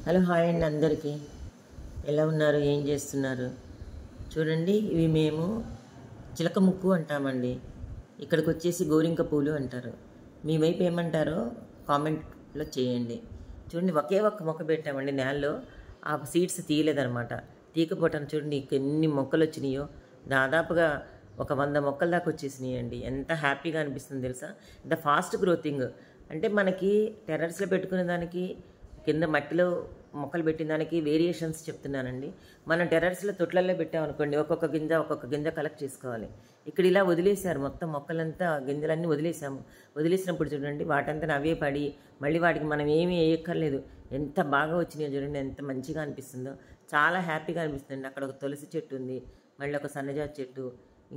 Hello hi అండి అందరికీ. ఎలా ఉన్నారు, ఏం చేస్తున్నారు? చూడండి, ఇవి మేము చిలక ముక్కు అంటామండి. ఇక్కడికి వచ్చేసి గోరింక పూలు అంటారు. మీ వైపు ఏమంటారో కామెంట్లో చేయండి. చూడండి, ఒకే ఒక్క మొక్క పెట్టామండి నేలలో. ఆ సీడ్స్ తీయలేదనమాట. తీయకపోవటాన్ని చూడండి ఎన్ని మొక్కలు వచ్చినాయో. దాదాపుగా ఒక 100 మొక్కల దాకా వచ్చేసినాయండి. ఎంత హ్యాపీగా అనిపిస్తుంది తెలుసా, ఇంత ఫాస్ట్ గ్రోతింగ్. అంటే మనకి టెర్రస్లో పెట్టుకునే దానికి, కింద మట్టిలో మొక్కలు పెట్టిన దానికి వేరియేషన్స్ చెప్తున్నానండి. మనం టెర్రస్లో తొట్లల్లో పెట్టామనుకోండి, ఒక్కొక్క గింజ కలెక్ట్ చేసుకోవాలి. ఇక్కడ ఇలా వదిలేశారు, మొత్తం మొక్కలంతా గింజలన్నీ వదిలేసాము. వదిలేసినప్పుడు చూడండి, వాటంతా అవే పడి మళ్ళీ వాటికి మనం ఏమీ వేయక్కర్లేదు. ఎంత బాగా వచ్చినాయో చూడండి, ఎంత మంచిగా అనిపిస్తుందో. చాలా హ్యాపీగా అనిపిస్తుంది. అక్కడ ఒక తులసి చెట్టు ఉంది, మళ్ళీ ఒక సన్నజాజి చెట్టు,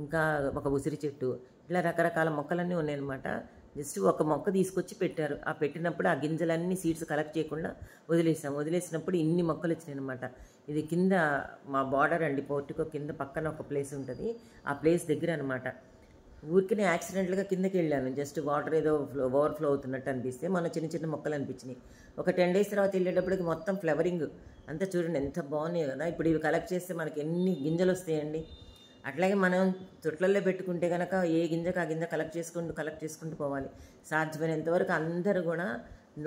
ఇంకా ఒక ఉసిరి చెట్టు, ఇలా రకరకాల మొక్కలన్నీ ఉన్నాయన్నమాట. జస్ట్ ఒక మొక్క తీసుకొచ్చి పెట్టారు. ఆ పెట్టినప్పుడు ఆ గింజలన్నీ సీడ్స్ కలెక్ట్ చేయకుండా వదిలేసినప్పుడు ఇన్ని మొక్కలు వచ్చినాయి అనమాట. ఇది కింద మా బార్డర్ అండి, పోర్టికో కింద పక్కన ఒక ప్లేస్ ఉంటుంది. ఆ ప్లేస్ దగ్గర అనమాట. ఊరికనే యాక్సిడెంట్గా కిందకి వెళ్ళాను. జస్ట్ వాటర్ ఏదో ఓవర్ఫ్లో అవుతున్నట్టు అనిపిస్తే మన చిన్న చిన్న మొక్కలు అనిపించినాయి. ఒక 10 days తర్వాత వెళ్ళేటప్పటికి మొత్తం ఫ్లవరింగ్ అంతా చూడండి ఎంత బాగున్నాయి కదా. ఇప్పుడు ఇవి కలెక్ట్ చేస్తే మనకి ఎన్ని గింజలు వస్తాయండి. అట్లాగే మనం తొట్లల్లో పెట్టుకుంటే కనుక ఏ గింజకు ఆ గింజ కలెక్ట్ చేసుకుంటూ పోవాలి. సాధ్యమైనంత వరకు అందరూ కూడా,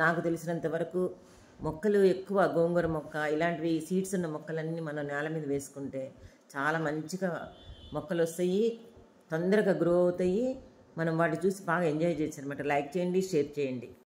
నాకు తెలిసినంత వరకు మొక్కలు ఎక్కువ, గోంగూర మొక్క ఇలాంటివి సీడ్స్ ఉన్న మొక్కలన్నీ మనం నేల మీద వేసుకుంటే చాలా మంచిగా మొక్కలు వస్తాయి, తొందరగా గ్రో అవుతాయి. మనం వాటిని చూసి బాగా ఎంజాయ్ చేయొచ్చు అనమాట. లైక్ చేయండి, షేర్ చేయండి.